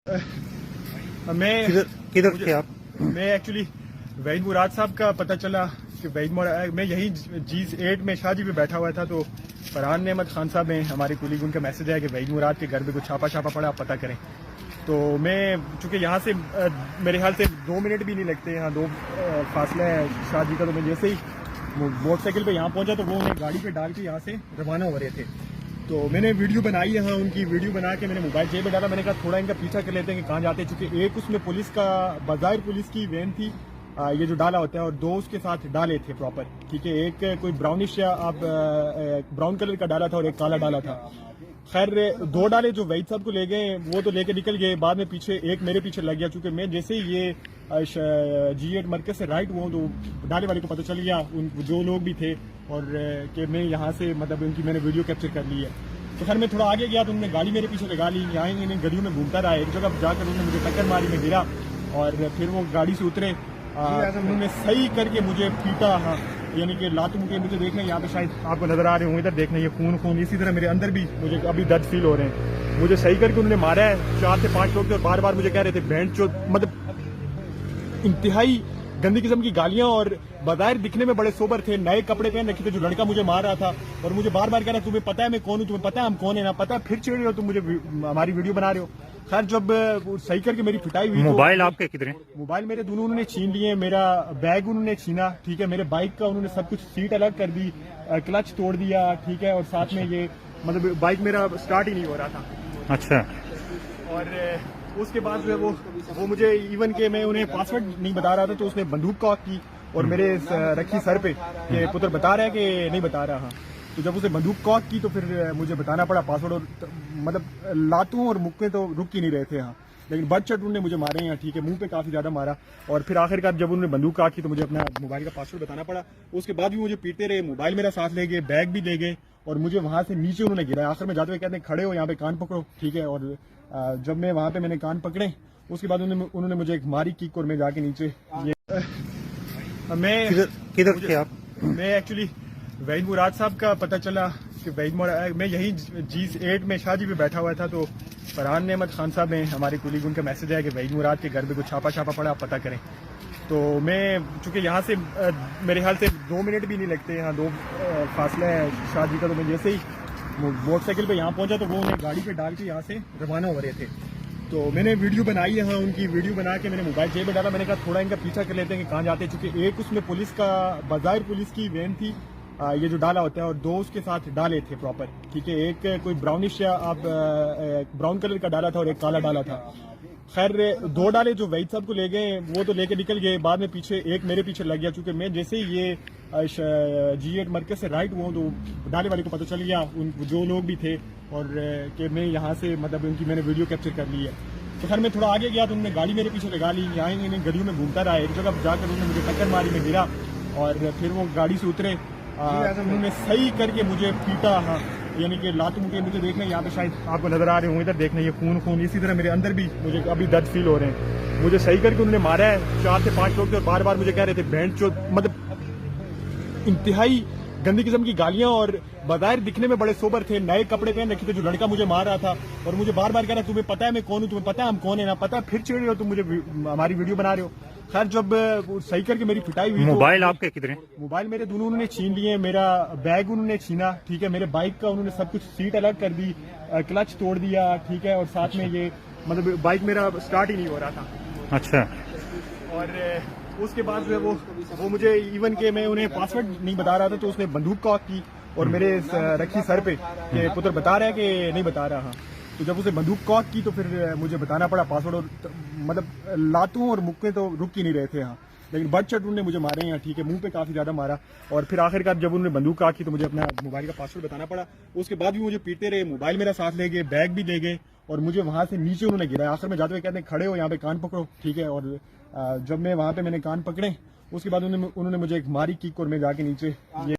मैं किधर थे आप? मैं एक्चुअली वहीद मुराद साहब का पता चला कि वहीद मुराद, मैं यही G8 में शाहजी पे बैठा हुआ था, तो फरहान अहमद खान साहब हैं हमारे कुलीग, उनका मैसेज है कि वहीद मुराद के घर पे कुछ छापा पड़ा, आप पता करें। तो मैं चूँकि यहाँ से मेरे ख्याल से 2 मिनट भी नहीं लगते, यहाँ 2 फासला है शाहजी का, तो मैं जैसे ही मोटरसाइकिल पे यहाँ पहुँचा तो वो उन्हें गाड़ी पे डाल के यहाँ से रवाना हो रहे थे। तो मैंने वीडियो बनाई है, हाँ, उनकी वीडियो बना के मैंने मोबाइल जेब में डाला। मैंने कहा थोड़ा इनका पीछा कर लेते हैं कि कहाँ जाते हैं, चूँकि एक उसमें पुलिस का बाज़ाहिर पुलिस की वैन थी, ये जो डाला होता है, और 2 उसके साथ डाले थे प्रॉपर, ठीक है। एक कोई ब्राउनिश या आप ब्राउन कलर का डाला था और एक काला डाला था। खैर 2 डाले जो वहीद साहब को ले गए वो तो लेके निकल गए, बाद में पीछे एक मेरे पीछे लग गया, चूँकि मैं जैसे ही ये G8 मरकज से राइट हुआ तो डाले वाले को पता चल गया, उन जो लोग भी थे, और कि मैं यहाँ से मतलब उनकी मैंने वीडियो कैप्चर कर ली है। तो खैर मैं थोड़ा आगे गया तो उन्होंने गाड़ी मेरे पीछे लगा ली, यहाँ इन गलियों में घूमता रहा, एक जगह जाकर उन्होंने मुझे टक्कर मारी, मैं गिरा, और फिर वो गाड़ी से उतरे, उन्होंने सही करके मुझे पीटा, हाँ, यानी कि लातों के, मुझे देखना यहाँ पे शायद आपको नजर आ रहे होंगे, इधर देखना, ये खून इसी तरह मेरे अंदर भी मुझे अभी दर्द फील हो रहे हैं। मुझे सही करके उन्होंने मारा है, 4 से 5 लोग थे, और बार बार मुझे कह रहे थे बैंड जो, मतलब इंतहाई गंदी किस्म की गालियां, और बाज़ाहिर दिखने में बड़े सोबर थे, नए कपड़े पहन रखे थे जो लड़का मुझे मार रहा था, और मुझे बार बार कह रहा तुम्हें पता है मैं कौन हूँ, तुम्हें पता है हम कौन है, ना पता है, फिर चिड़ रहे हो तुम, मुझे हमारी वीडियो बना रहे हो। खैर जब सही करके मेरी पिटाई हुई, मोबाइल आपके किधर है? मोबाइल मेरे दोनों उन्होंने छीन लिए, मेरा बैग उन्होंने छीना, ठीक है, मेरे बाइक का उन्होंने सब कुछ, सीट अलग कर दी, क्लच तोड़ दिया, ठीक है, और साथ में ये मतलब बाइक मेरा स्टार्ट ही नहीं हो रहा था। अच्छा। और उसके बाद जो है वो मुझे इवन के मैं उन्हें पासवर्ड नहीं बता रहा था, तो उसने बंदूक कॉक की और मेरे रखी सर पे कि पुत्र बता रहा है कि नहीं बता रहा। तो जब उसने बंदूक कॉक की तो फिर मुझे बताना पड़ा पासवर्ड, और मतलब लातों और मुक्के तो रुक ही नहीं रहे थे, हाँ, लेकिन बट चट उन्होंने मुझे मारे हैं, ठीक है, मुंह पे काफी ज्यादा मारा, और फिर आखिरकार जब उन्होंने बंदूक कॉक की तो मुझे अपना मोबाइल का पासवर्ड बताना पड़ा। उसके बाद भी मुझे पीटते रहे, मोबाइल मेरा साथ ले गए, बैग भी ले गए, और मुझे वहां से नीचे उन्होंने गिराया। आखिर में जाते हुए कहते हैं खड़े हो यहाँ पे, कान पकड़ो, ठीक है, और जब मैं वहां पे मैंने कान पकड़े, उसके बाद उन्होंने मुझे एक मारी किक, और मैं जाके नीचे मैं किधर थे आप? मैं एक्चुअली वहीद मुराद साहब का पता चला कि वहीद मुराद, मैं यही G8 में शाहजी पे बैठा हुआ था, तो फरहान अहमद खान साहब हैं हमारे कुलीग, उनका मैसेज है कि वहीद मुराद के घर पे कुछ छापा पड़ा, आप पता करें। तो मैं चूँकि यहाँ से मेरे ख्याल से 2 मिनट भी नहीं लगते, यहाँ 2 फासला है शाहजी का, तो मैं जैसे ही मोटरसाइकिल पे यहाँ पहुँचा तो वो उन्हें गाड़ी पे डाल के यहाँ से रवाना हो रहे थे। तो मैंने वीडियो बनाई है, हाँ, उनकी वीडियो बना के मैंने मोबाइल जेब में डाला। मैंने कहा थोड़ा इनका पीछा कर लेते हैं कि कहाँ जाते हैं, चूँकि एक उसमें पुलिस का बाज़ाहिर पुलिस की वैन थी, ये जो डाला होता है, और 2 उसके साथ डाले थे प्रॉपर, ठीक है। एक कोई ब्राउनिश या आप ब्राउन कलर का डाला था और एक काला डाला था। खैर 2 डाले जो वहीद साहब को ले गए वो तो लेके निकल गए, बाद में पीछे एक मेरे पीछे लग गया, चूँकि मैं जैसे ही ये G8 मरकज से राइट हुआ तो डाले वाले को पता चल गया, उन जो लोग भी थे, और कि मैं यहाँ से मतलब उनकी मैंने वीडियो कैप्चर कर ली है। तो खैर मैं थोड़ा आगे गया तो उन्होंने गाड़ी मेरे पीछे लगा ली, यहाँ इन गलियों में घूमता रहा, एक जगह जाकर उन्होंने मुझे टक्कर मारी, मैं गिरा, और फिर वो गाड़ी से उतरे, उन्होंने सही करके मुझे पीटा, हाँ, यानी कि लातों के, मुझे देखना यहाँ पे शायद आपको नजर आ रहे होंगे, इधर देखना, ये खून इसी तरह मेरे अंदर भी मुझे अभी दर्द फील हो रहे हैं। मुझे सही करके उन्होंने मारा है, 4 से 5 लोग थे, और बार बार मुझे कह रहे थे बैंड जो, मतलब इंतहाई गंदी किस्म की गालियां, और बाज़ाहिर दिखने में बड़े सोबर थे, नए कपड़े पहन रखे थे जो लड़का मुझे मार रहा था, और मुझे बार बार कह रहा तुम्हें पता है मैं कौन हूँ, तुम्हें पता है हम कौन है, ना पता है, फिर चिड़ रहे हो तुम, मुझे हमारी वीडियो बना रहे हो। खैर जब सही करके मेरी पिटाई हुई, मोबाइल आपके किधर है? मोबाइल मेरे दोनों उन्होंने छीन लिए, मेरा बैग उन्होंने छीना, ठीक है, मेरे बाइक का उन्होंने सब कुछ, सीट अलग कर दी, क्लच तोड़ दिया, ठीक है, और साथ में ये मतलब बाइक मेरा स्टार्ट ही नहीं हो रहा था। अच्छा। और उसके बाद जो है वो मुझे इवन के मैं उन्हें पासवर्ड नहीं बता रहा था, तो उसने बंदूक कॉक की और मेरे रखी सर पे कि पुत्र बता रहा है कि नहीं बता रहा। तो जब उसने बंदूक कॉक की तो फिर मुझे बताना पड़ा पासवर्ड, और मतलब लातों और मुक्के तो रुक ही नहीं रहे थे, हाँ, लेकिन बट चट उन्होंने मुझे मारे हैं, ठीक है, मुंह पे काफी ज्यादा मारा, और फिर आखिरकार जब उन्होंने बंदूक कॉक की तो मुझे अपना मोबाइल का पासवर्ड बताना पड़ा। उसके बाद भी मुझे पीटते रहे, मोबाइल मेरा साथ ले गए, बैग भी ले गए, और मुझे वहां से नीचे उन्होंने गिराया। आखिर में जाते हुए कहते हैं खड़े हो यहाँ पे, कान पकड़ो, ठीक है, और जब मैं वहां पे मैंने कान पकड़े, उसके बाद उन्होंने मुझे एक मारी किक, और मैं जाके नीचे